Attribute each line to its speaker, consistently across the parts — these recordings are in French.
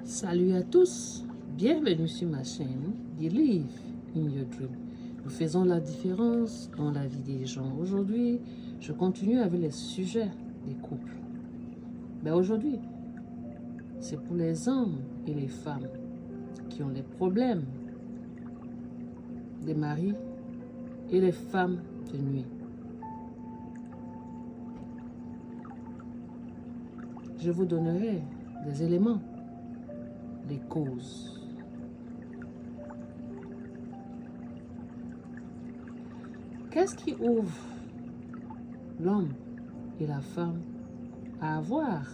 Speaker 1: Salut à tous, bienvenue sur ma chaîne Believe in Your Dream. Nous faisons la différence dans la vie des gens. Aujourd'hui, je continue avec les sujets des couples. Mais aujourd'hui, c'est pour les hommes et les femmes qui ont les problèmes des maris et les femmes de nuit. Je vous donnerai des éléments, des causes. Qu'est-ce qui ouvre l'homme et la femme à avoir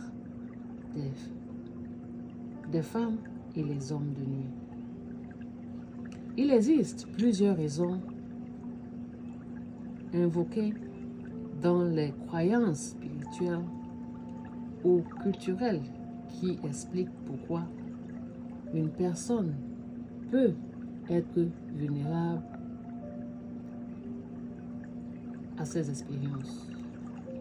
Speaker 1: des femmes et les hommes de nuit? Il existe plusieurs raisons invoquées dans les croyances spirituelles ou culturelles qui expliquent pourquoi une personne peut être vulnérable à ces expériences.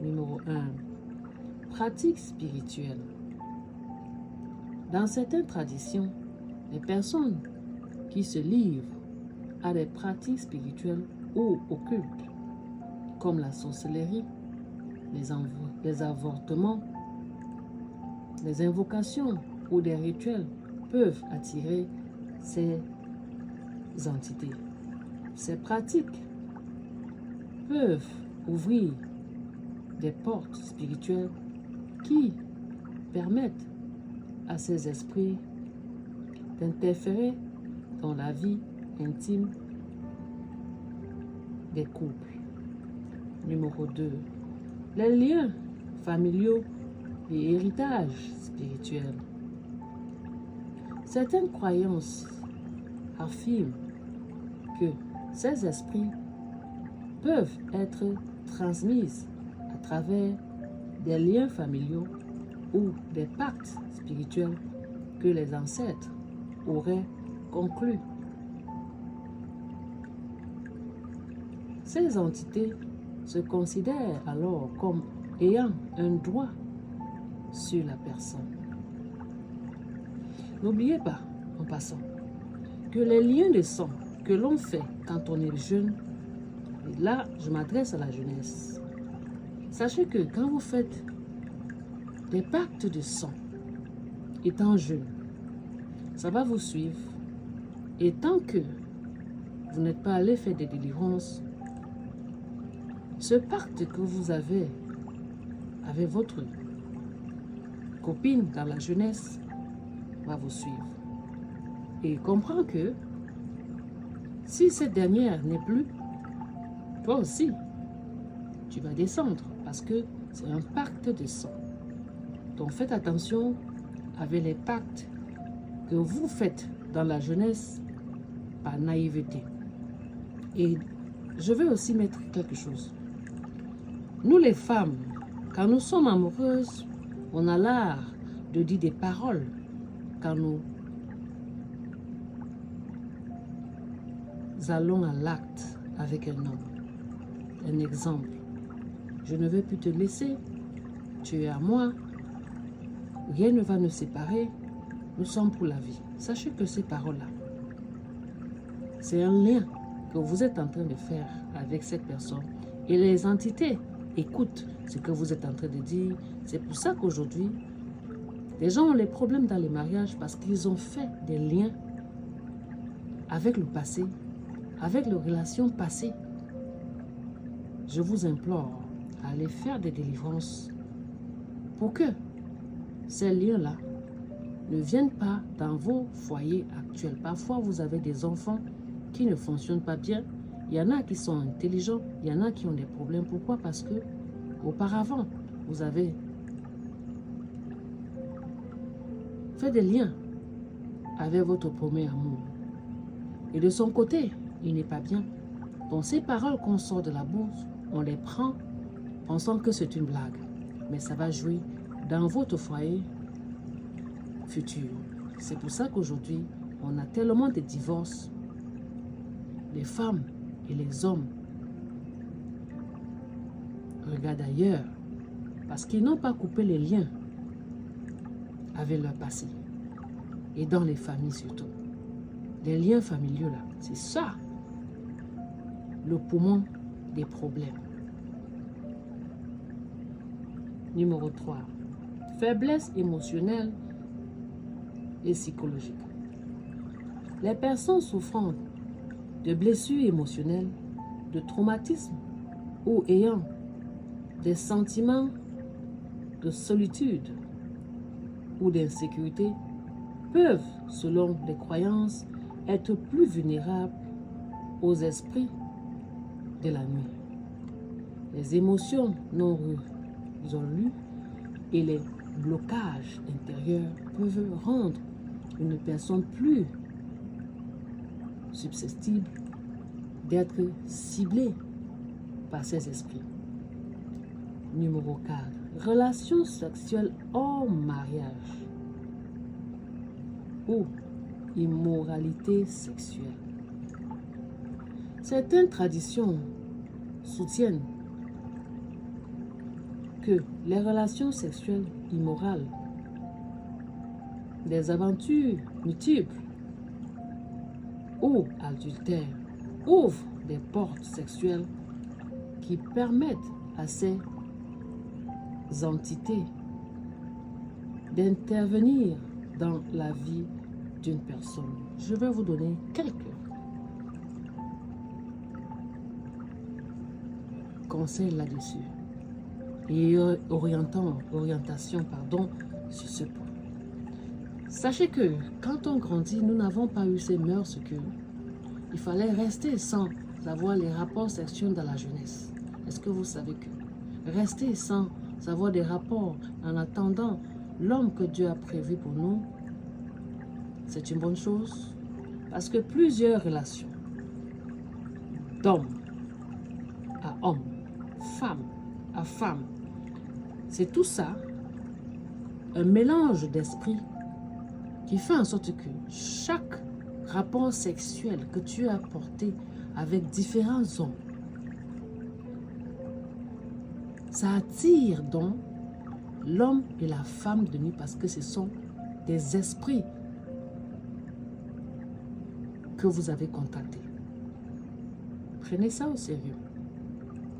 Speaker 1: Numéro 1. Pratique spirituelle. Dans certaines traditions, les personnes qui se livrent à des pratiques spirituelles ou occultes, comme la sorcellerie, les avortements, les invocations ou des rituels, peuvent attirer ces entités. Ces pratiques peuvent ouvrir des portes spirituelles qui permettent à ces esprits d'interférer dans la vie intime des couples. Numéro 2. Les liens familiaux et héritages spirituels. Certaines croyances affirment que ces esprits peuvent être transmis à travers des liens familiaux ou des pactes spirituels que les ancêtres auraient conclus. Ces entités se considèrent alors comme ayant un droit sur la personne. N'oubliez pas, en passant, que les liens de sang que l'on fait quand on est jeune, et là, je m'adresse à la jeunesse. Sachez que quand vous faites des pactes de sang, étant jeune, ça va vous suivre. Et tant que vous n'êtes pas allé faire des délivrances, ce pacte que vous avez avec votre copine dans la jeunesse va vous suivre. Et comprends que si cette dernière n'est plus, toi aussi, tu vas descendre parce que c'est un pacte de sang. Donc faites attention avec les pactes que vous faites dans la jeunesse par naïveté. Et je vais aussi mettre quelque chose. Nous les femmes, quand nous sommes amoureuses, on a l'art de dire des paroles quand nous allons à l'acte avec un homme. Un exemple, je ne vais plus te laisser, tu es à moi, rien ne va nous séparer, nous sommes pour la vie. Sachez que ces paroles-là, c'est un lien que vous êtes en train de faire avec cette personne. Et les entités écoutent ce que vous êtes en train de dire. C'est pour ça qu'aujourd'hui, les gens ont les problèmes dans les mariages parce qu'ils ont fait des liens avec le passé, avec leurs relations passées. Je vous implore à aller faire des délivrances pour que ces liens-là ne viennent pas dans vos foyers actuels. Parfois, vous avez des enfants qui ne fonctionnent pas bien. Il y en a qui sont intelligents, il y en a qui ont des problèmes. Pourquoi? Parce que auparavant, vous avez fait des liens avec votre premier amour. Et de son côté, il n'est pas bien. Donc ces paroles qu'on sort de la bouche, on les prend pensant que c'est une blague. Mais ça va jouer dans votre foyer futur. C'est pour ça qu'aujourd'hui, on a tellement de divorces. Les femmes et les hommes regardent ailleurs parce qu'ils n'ont pas coupé les liens avec leur passé. et dans les familles surtout. Les liens familiaux là, c'est ça le poumon des problèmes. Numéro 3. Faiblesse émotionnelle et psychologique. Les personnes souffrant de blessures émotionnelles, de traumatismes ou ayant des sentiments de solitude ou d'insécurité peuvent, selon les croyances, être plus vulnérables aux esprits de la nuit. Les émotions non résolues et les blocages intérieurs peuvent rendre une personne plus susceptible d'être ciblée par ces esprits. Numéro 4. Relations sexuelles hors mariage ou immoralité sexuelle. Certaines traditions soutiennent que les relations sexuelles immorales, des aventures multiples ou adultères ouvrent des portes sexuelles qui permettent à ces entités d'intervenir dans la vie d'une personne. Je vais vous donner quelques conseils là-dessus et orientation sur ce point. Sachez que quand on grandit, nous n'avons pas eu ces mœurs que il fallait rester sans avoir les rapports sexuels dans la jeunesse. Est-ce que vous savez que rester sans avoir des rapports en attendant l'homme que Dieu a prévu pour nous, c'est une bonne chose? Parce que plusieurs relations d'homme à homme, femme à femme, c'est tout ça, un mélange d'esprit qui fait en sorte que chaque rapport sexuel que tu as porté avec différents hommes, ça attire donc l'homme et la femme de nuit parce que ce sont des esprits que vous avez contactés. Prenez ça au sérieux.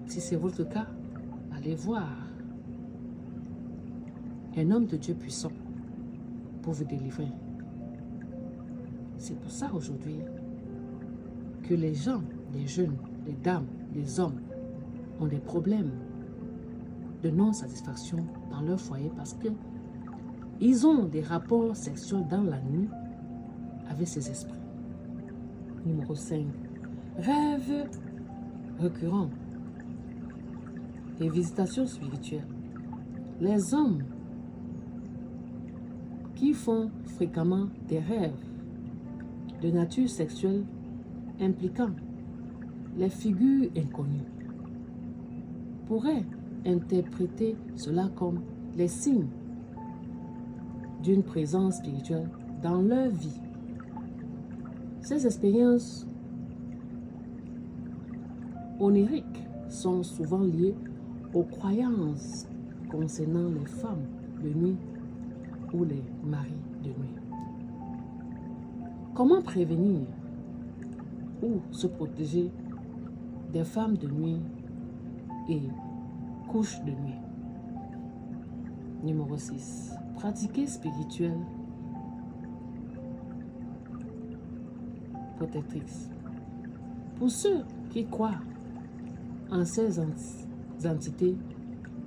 Speaker 1: Si c'est votre cas, allez voir un homme de Dieu puissant pour vous délivrer. C'est pour ça aujourd'hui que les gens, les jeunes, les dames, les hommes ont des problèmes de non-satisfaction dans leur foyer parce que ils ont des rapports sexuels dans la nuit avec ces esprits. Numéro 5. Rêves récurrents et visitations spirituelles. Les hommes qui font fréquemment des rêves de nature sexuelle impliquant les figures inconnues pourraient interpréter cela comme les signes d'une présence spirituelle dans leur vie. Ces expériences oniriques sont souvent liées aux croyances concernant les femmes de nuit ou les maris de nuit. Comment prévenir ou se protéger des femmes de nuit et couches de nuit? Numéro 6. Pratiquer spirituel protectrice. Pour ceux qui croient en ces entités,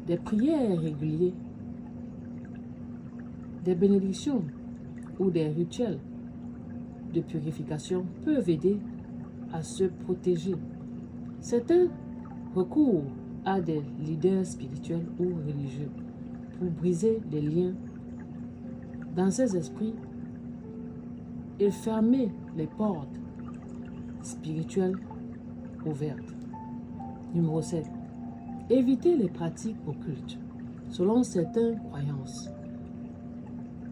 Speaker 1: des prières régulières, des bénédictions ou des rituels de purification peuvent aider à se protéger. Certains recourent à des leaders spirituels ou religieux pour briser les liens dans ces esprits et fermer les portes spirituelles ouvertes. Numéro 7. Éviter les pratiques occultes. Selon certaines croyances,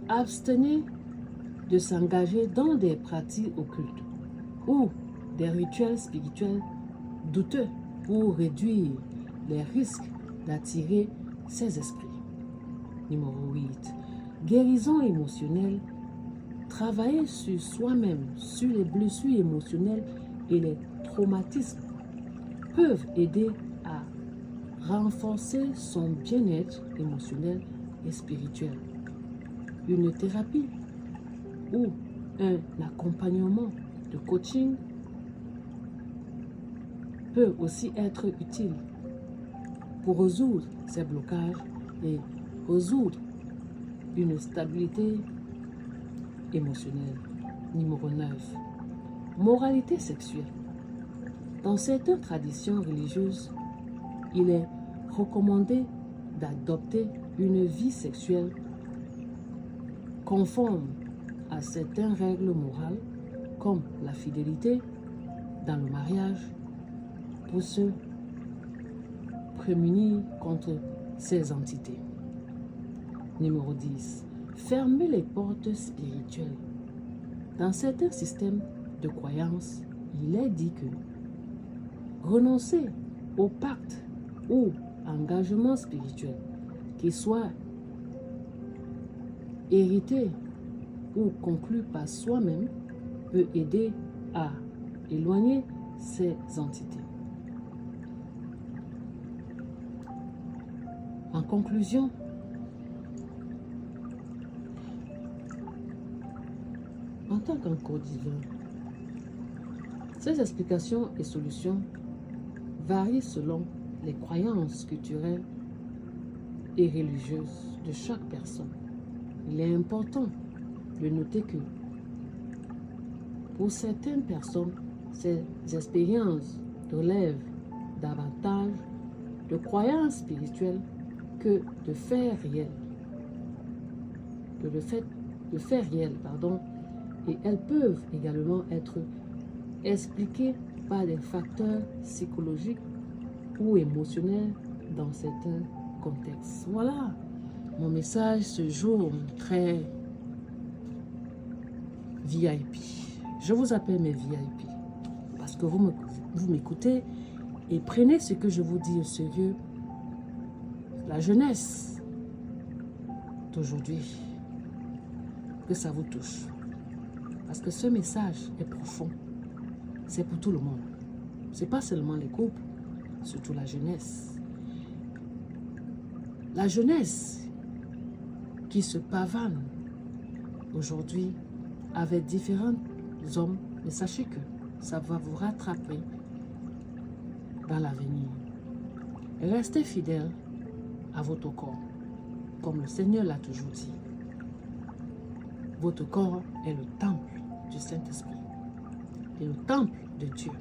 Speaker 1: abstenez de s'engager dans des pratiques occultes ou des rituels spirituels douteux pour réduire les risques d'attirer ces esprits. Numéro 8. Guérison émotionnelle Travailler sur soi-même, sur les blessures émotionnelles et les traumatismes peuvent aider à renforcer son bien-être émotionnel et spirituel. Une thérapie ou un accompagnement de coaching peut aussi être utile pour résoudre ces blocages et résoudre une stabilité émotionnelle. Numéro 9. Moralité sexuelle. Dans certaines traditions religieuses, il est recommandé d'adopter une vie sexuelle conforme à certaines règles morales comme la fidélité dans le mariage pour se prémunir contre ces entités. Numéro 10. Fermer les portes spirituelles. Dans certains systèmes de croyance, il est dit que renoncer au pacte ou engagement spirituel, qu'il soit hérité ou conclu par soi-même, peut aider à éloigner ces entités. En conclusion, en tant qu'encore divin, ces explications et solutions varient selon les croyances culturelles et religieuses de chaque personne. Il est important de noter que pour certaines personnes, ces expériences relèvent davantage de croyances spirituelles que de faits réels. Et elles peuvent également être expliquées par des facteurs psychologiques ou émotionnels dans certains contextes. Voilà mon message ce jour très VIP. Je vous appelle mes VIP parce que vous m'écoutez et prenez ce que je vous dis au sérieux. La jeunesse d'aujourd'hui, que ça vous touche. Parce que ce message est profond. C'est pour tout le monde. Ce n'est pas seulement les couples, surtout la jeunesse. La jeunesse qui se pavane aujourd'hui avec différents hommes, mais sachez que ça va vous rattraper dans l'avenir. Restez fidèles à votre corps, comme le Seigneur l'a toujours dit. Votre corps est le temple du Saint-Esprit et le temple de Dieu.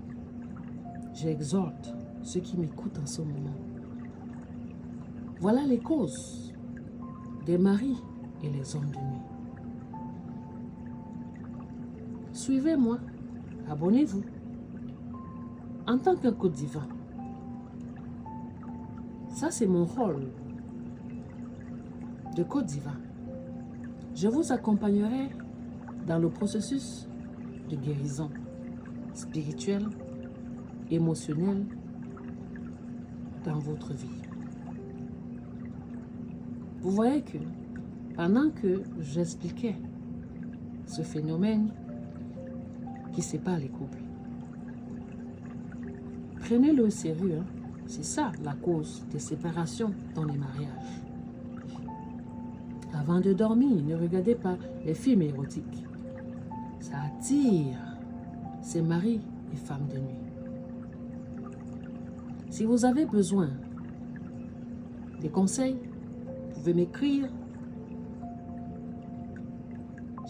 Speaker 1: J'exhorte ceux qui m'écoutent en ce moment. Voilà les causes des maris et les hommes de nuit. Suivez-moi, abonnez-vous. En tant qu'un Côte divin, ça c'est mon rôle de Côte divin. Je vous accompagnerai dans le processus de guérison spirituelle, émotionnelle dans votre vie. Vous voyez que pendant que j'expliquais ce phénomène qui sépare les couples, prenez-le au sérieux, hein? C'est ça la cause des séparations dans les mariages. Avant de dormir, ne regardez pas les films érotiques. Ça attire ces maris et femmes de nuit. Si vous avez besoin des conseils, vous pouvez m'écrire.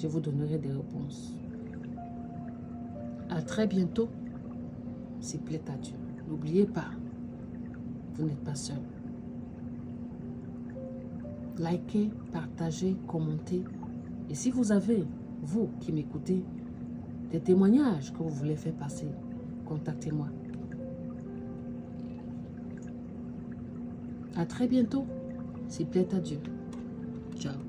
Speaker 1: Je vous donnerai des réponses. À très bientôt, s'il plaît à Dieu. N'oubliez pas, vous n'êtes pas seul. Likez, partagez, commentez. Et si vous avez, vous qui m'écoutez, des témoignages que vous voulez faire passer, contactez-moi. À très bientôt, s'il plaît à Dieu. Ciao.